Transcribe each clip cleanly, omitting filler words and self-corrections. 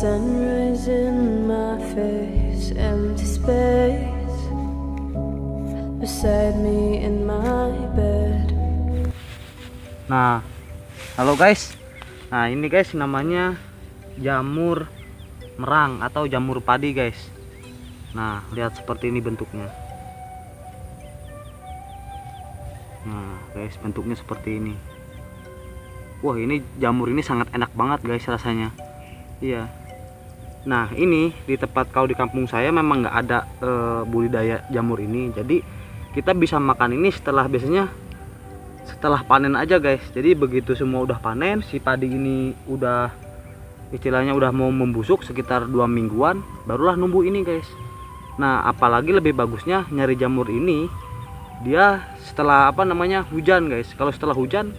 Sunrise in my face, empty space beside me in my bed. Nah, halo guys. Nah, ini guys namanya jamur merang atau jamur padi guys. Nah, lihat seperti ini bentuknya. Nah, guys, bentuknya seperti ini. Wah, ini jamur ini sangat enak banget guys rasanya. Iya. Nah, ini di tempat kalau di kampung saya memang nggak ada budidaya jamur ini. Jadi kita bisa makan ini biasanya setelah panen aja guys. Jadi begitu semua udah panen, si padi ini udah istilahnya udah mau membusuk sekitar 2 mingguan, barulah numbuh ini guys. Nah, apalagi lebih bagusnya nyari jamur ini dia setelah hujan guys. Kalau setelah hujan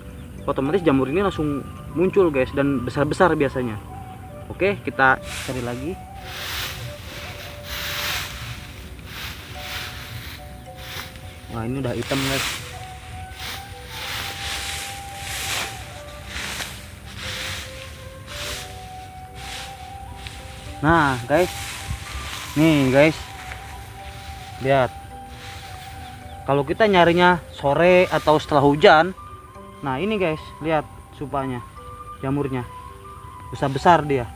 otomatis jamur ini langsung muncul guys dan besar-besar biasanya. Oke, kita cari lagi. Wah, ini udah hitam guys. Nah guys, nih guys, lihat. Kalau kita nyarinya sore atau setelah hujan, nah ini guys, lihat supanya jamurnya besar-besar dia.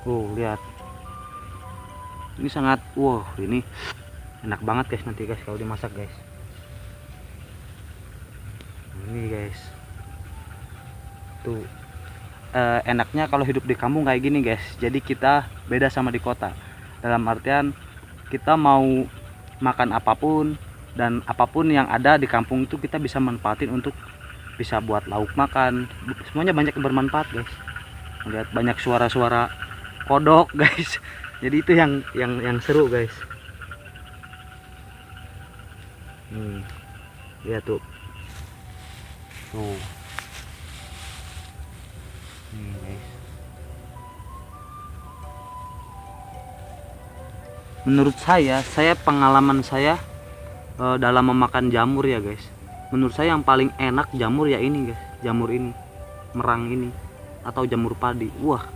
Lihat. Ini sangat, ini enak banget guys nanti guys kalau dimasak guys. Ini guys. Tuh. Enaknya kalau hidup di kampung kayak gini guys. Jadi kita beda sama di kota. Dalam artian kita mau makan apapun dan apapun yang ada di kampung itu kita bisa manfaatin untuk bisa buat lauk makan. Semuanya banyak yang bermanfaat guys. Lihat banyak suara-suara kodok guys. Jadi itu yang seru guys. Lihat tuh. Nih guys. Menurut saya pengalaman saya dalam memakan jamur ya guys. Menurut saya yang paling enak jamur ya ini guys. Jamur ini, merang ini atau jamur padi. Wah,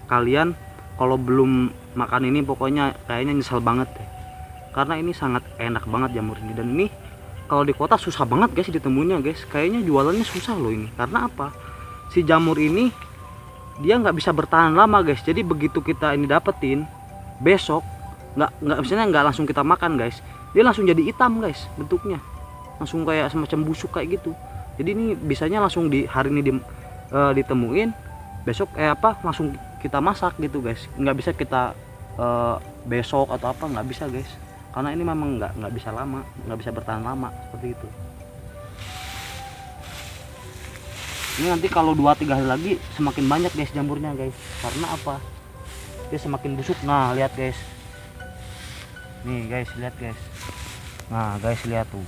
kalian kalau belum makan ini pokoknya kayaknya nyesel banget deh. Karena ini sangat enak banget jamur ini. Dan ini kalau di kota susah banget guys ditemunya guys. Kayaknya jualannya susah loh ini. Karena apa? Si jamur ini dia nggak bisa bertahan lama guys. Jadi begitu kita ini dapetin, besok nggak langsung kita makan guys. Dia langsung jadi hitam guys bentuknya. Langsung kayak semacam busuk kayak gitu. Jadi ini bisanya langsung di hari ini ditemuin, besok langsung kita masak gitu guys. Nggak bisa kita besok atau apa, nggak bisa guys. Karena ini memang nggak bisa lama, nggak bisa bertahan lama seperti itu. Ini nanti kalau 2-3 hari lagi semakin banyak guys jamurnya guys. Karena apa? Dia semakin busuk. Nah, lihat guys. Nih guys, lihat guys. Nah, guys lihat tuh.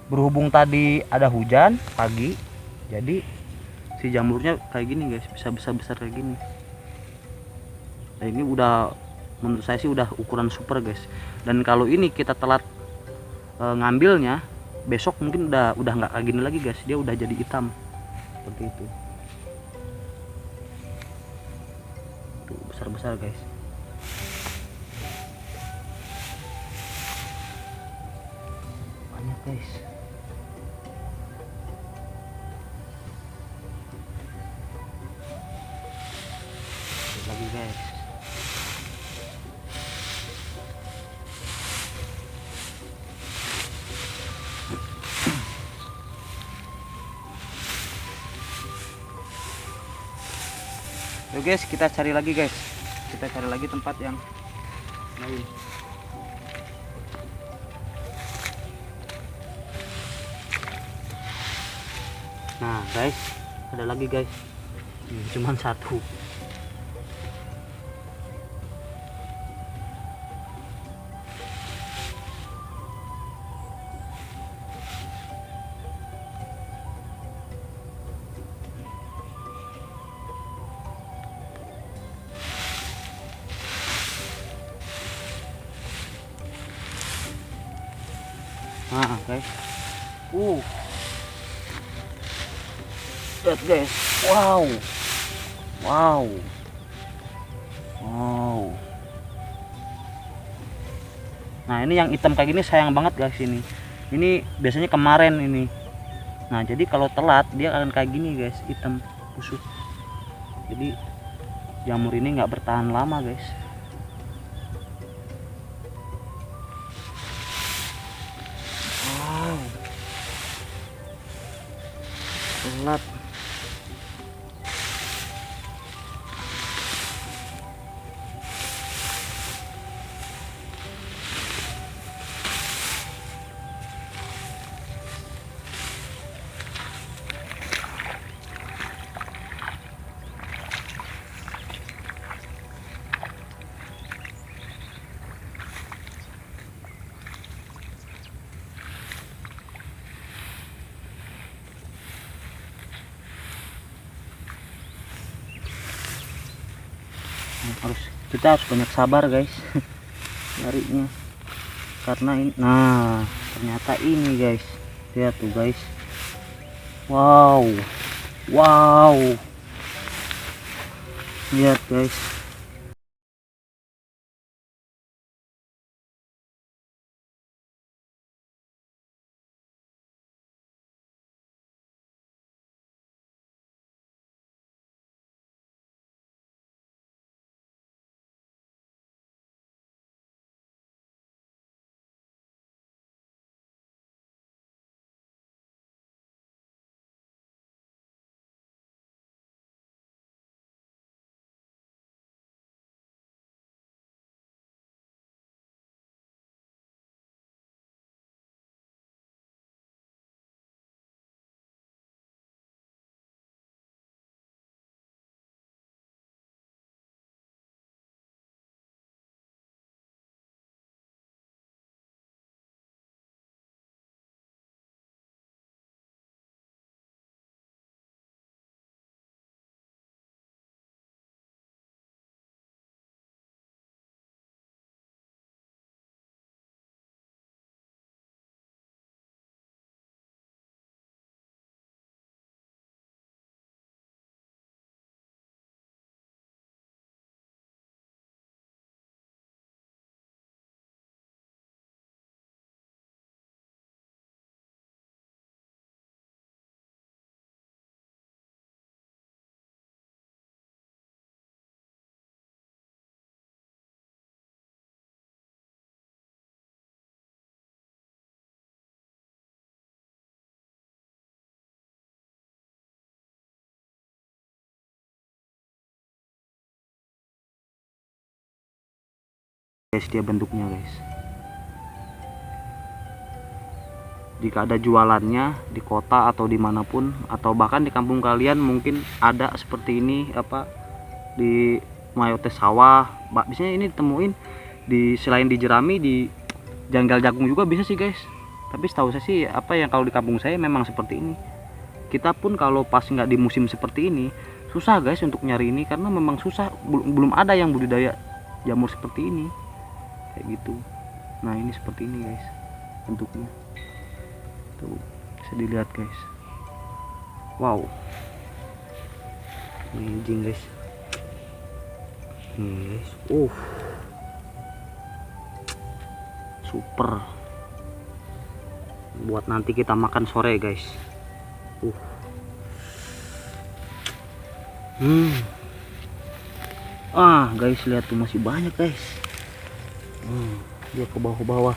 Berhubung tadi ada hujan pagi, jadi si jamurnya kayak gini guys, bisa besar-besar kayak gini. Nah, ini udah menurut saya sih udah ukuran super guys. Dan kalau ini kita telat ngambilnya, besok mungkin udah nggak kayak gini lagi guys. Dia udah jadi hitam. Seperti itu. Tuh, besar-besar guys. Banyak guys. Lagi guys. Yuk guys, kita cari lagi guys. Kita cari lagi tempat yang lain. Nah guys, ada lagi guys. Cuman satu. Nah guys, lihat guys, wow, Wow. Nah ini yang hitam kayak gini sayang banget guys ini. Ini biasanya kemarin ini. Nah jadi kalau telat dia akan kayak gini guys, hitam busuk. Jadi jamur ini nggak bertahan lama guys. Wow. Telat. Kita harus banyak sabar guys nyarinya, karena ini, nah ternyata ini guys, lihat tuh guys. Wow, wow, lihat guys. Guys, dia bentuknya guys. Jika ada jualannya di kota atau dimanapun, atau bahkan di kampung kalian mungkin ada seperti ini, apa di mayote sawah, biasanya ini ditemuin di, selain di jerami, di janggal jagung juga bisa sih guys. Tapi setahu saya sih apa yang kalau di kampung saya memang seperti ini. Kita pun kalau pas nggak di musim seperti ini susah guys untuk nyari ini, karena memang susah, belum ada yang budidaya jamur seperti ini kayak gitu. Nah ini seperti ini guys bentuknya tuh, bisa dilihat guys. Wow, amazing guys. Nih guys, super buat nanti kita makan sore guys. Guys lihat tuh masih banyak guys. Dia ke bawah-bawah.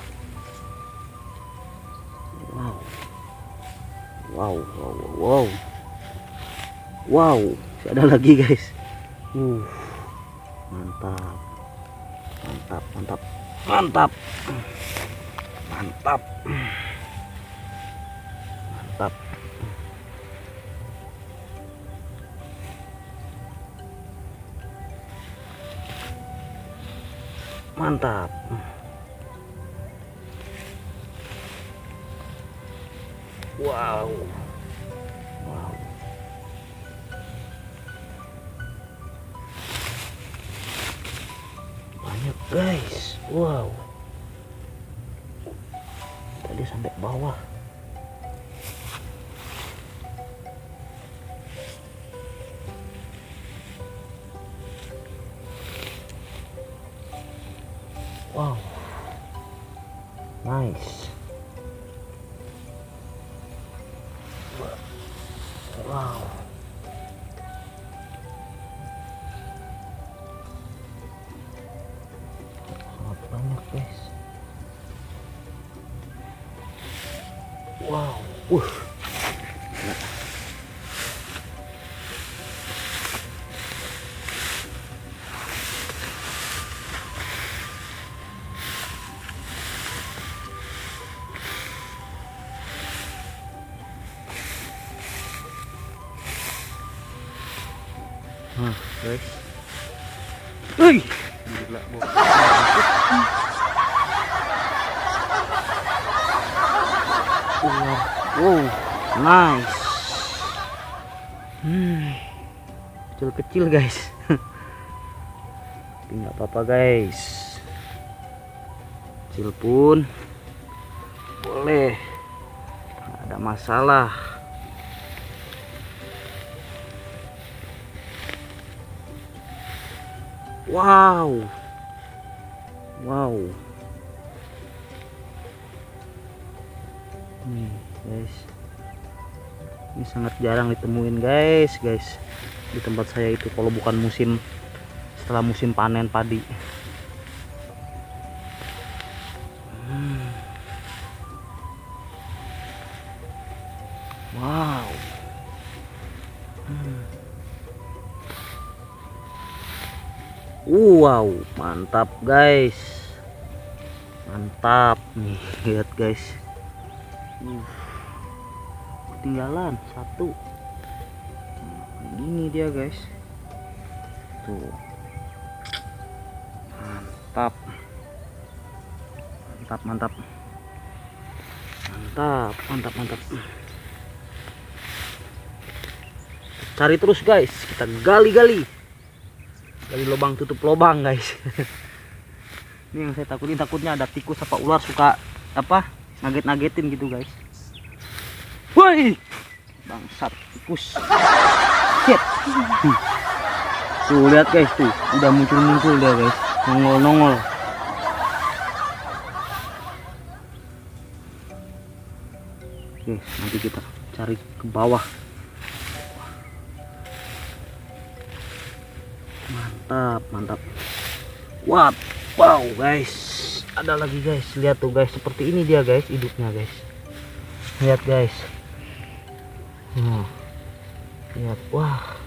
Wow, masih ada lagi guys. Mantap. Wow. Banyak guys. Wow. Tadi sampai bawah. Wow. Sangat banyak guys. Wow. Nah, guys. Wih, gila, wow, nice. Kecil-kecil guys. Tapi nggak apa-apa guys. Kecil pun boleh, nggak ada masalah. Wow. Nih guys, ini sangat jarang ditemuin guys di tempat saya itu, kalau bukan setelah musim panen padi. Wow. Wow, mantap guys, mantap nih, lihat guys. Ketinggalan satu. Ini dia guys, tuh, mantap, cari terus guys, kita gali lubang tutup lubang guys. Ini yang saya takutnya ada tikus apa ular suka ngagetin gitu guys. Woi, bangsat tikus. Shit. Tuh lihat guys, tuh udah muncul dia guys, nongol. Oke, nanti kita cari ke bawah. Mantap. Wow guys, ada lagi guys, lihat tuh guys, seperti ini dia guys hidupnya guys. Lihat guys, lihat, wah.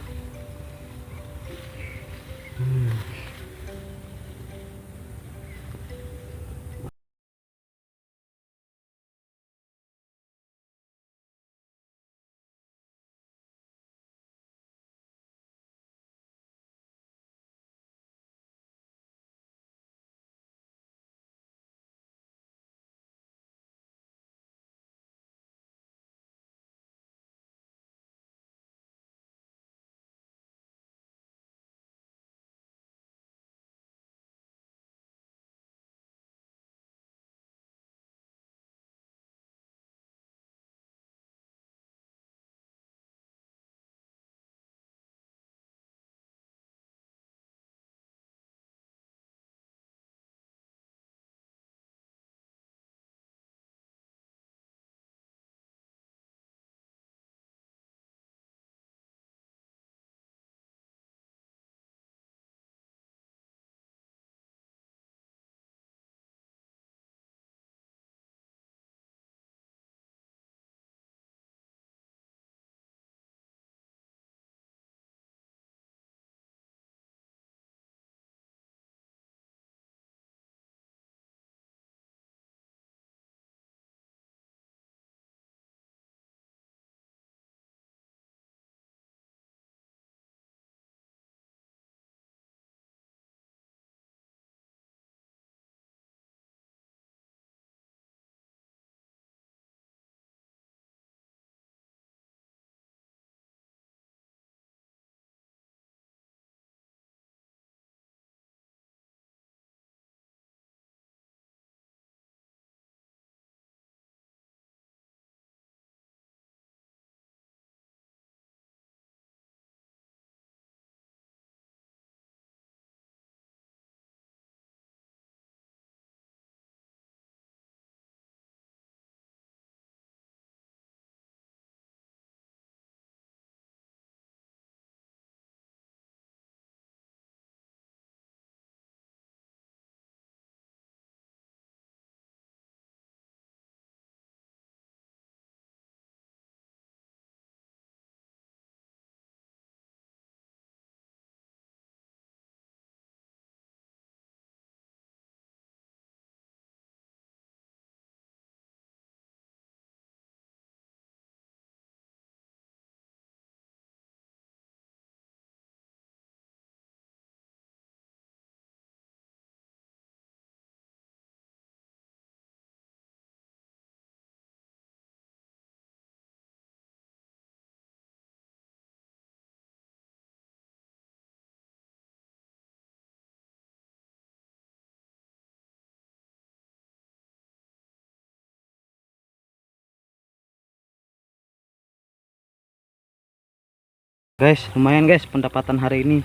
Guys, lumayan guys pendapatan hari ini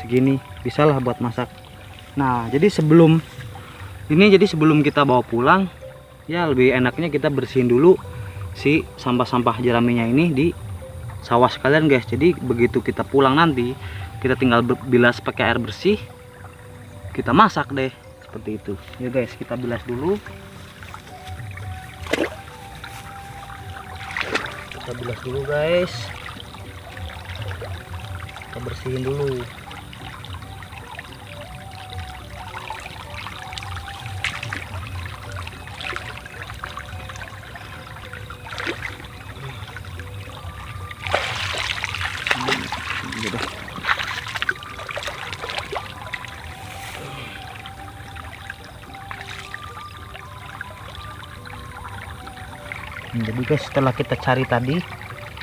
segini, bisalah buat masak. Nah, jadi sebelum kita bawa pulang, ya lebih enaknya kita bersihin dulu si sampah-sampah jeraminya ini di sawah sekalian guys. Jadi begitu kita pulang nanti, kita tinggal bilas pakai air bersih, kita masak deh seperti itu. Ya guys, kita bilas dulu. Kita bilas dulu guys. Kita bersihin dulu. Jadi guys, setelah kita cari tadi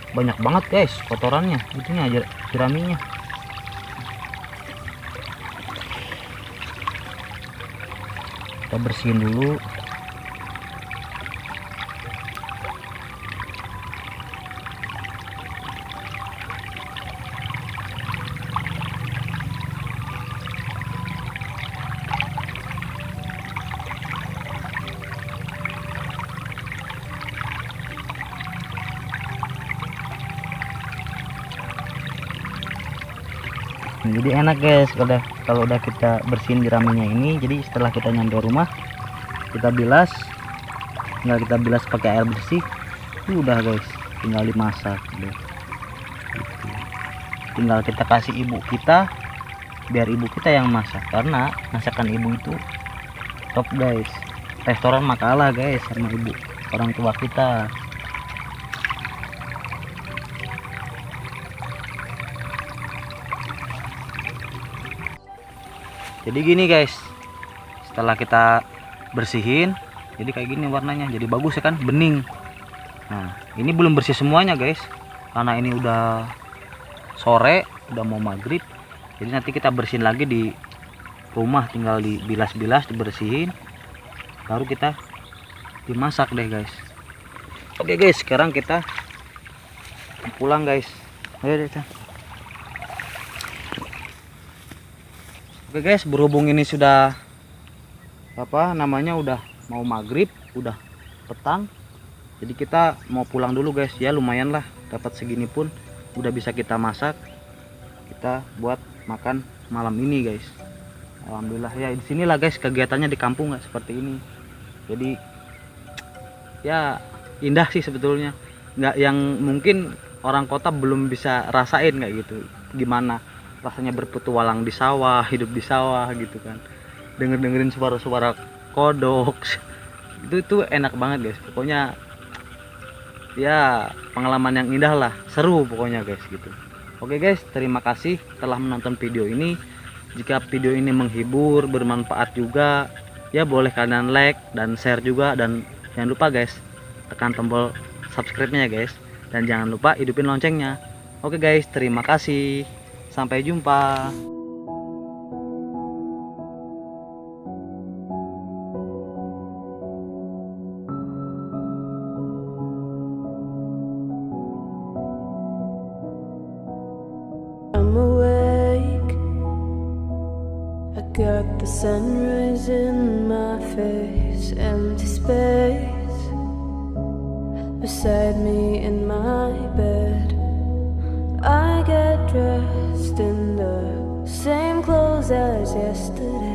banyak banget guys kotorannya, itunya aja jeraminya. Kita bersihin dulu. Jadi enak guys kalau udah kita bersihin jeraminya ini. Jadi setelah kita nyampe rumah, kita bilas, tinggal kita bilas pakai air bersih. Udah guys, tinggal dimasak deh. Tinggal kita kasih ibu kita, biar ibu kita yang masak, karena masakan ibu itu top guys. Restoran mah kalah guys sama ibu orang tua kita. Jadi gini guys, setelah kita bersihin, jadi kayak gini warnanya, jadi bagus ya kan, bening. Nah, ini belum bersih semuanya guys, karena ini udah sore, udah mau maghrib. Jadi nanti kita bersihin lagi di rumah, tinggal dibilas-bilas, dibersihin, baru kita dimasak deh guys. Oke guys, sekarang kita pulang guys. Ayo deh. Oke guys, berhubung ini sudah udah mau maghrib, udah petang, jadi kita mau pulang dulu guys. Ya lumayan lah, dapat segini pun udah bisa kita masak, kita buat makan malam ini guys. Alhamdulillah ya, di sinilah guys kegiatannya di kampung nggak seperti ini. Jadi ya indah sih sebetulnya, nggak yang mungkin orang kota belum bisa rasain kayak gitu, gimana rasanya berpetualang di sawah, hidup di sawah gitu kan, dengerin suara-suara kodok. Itu enak banget guys, pokoknya ya pengalaman yang indah lah, seru pokoknya guys gitu. Oke guys, terima kasih telah menonton video ini. Jika video ini menghibur, bermanfaat juga, ya boleh kalian like dan share juga, dan jangan lupa guys tekan tombol subscribe-nya ya guys, dan jangan lupa hidupin loncengnya. Oke guys, terima kasih. Sampai jumpa. I'm awake. I got the sunrise in my face, empty space beside me in my bed. I get dressed in the same clothes as yesterday.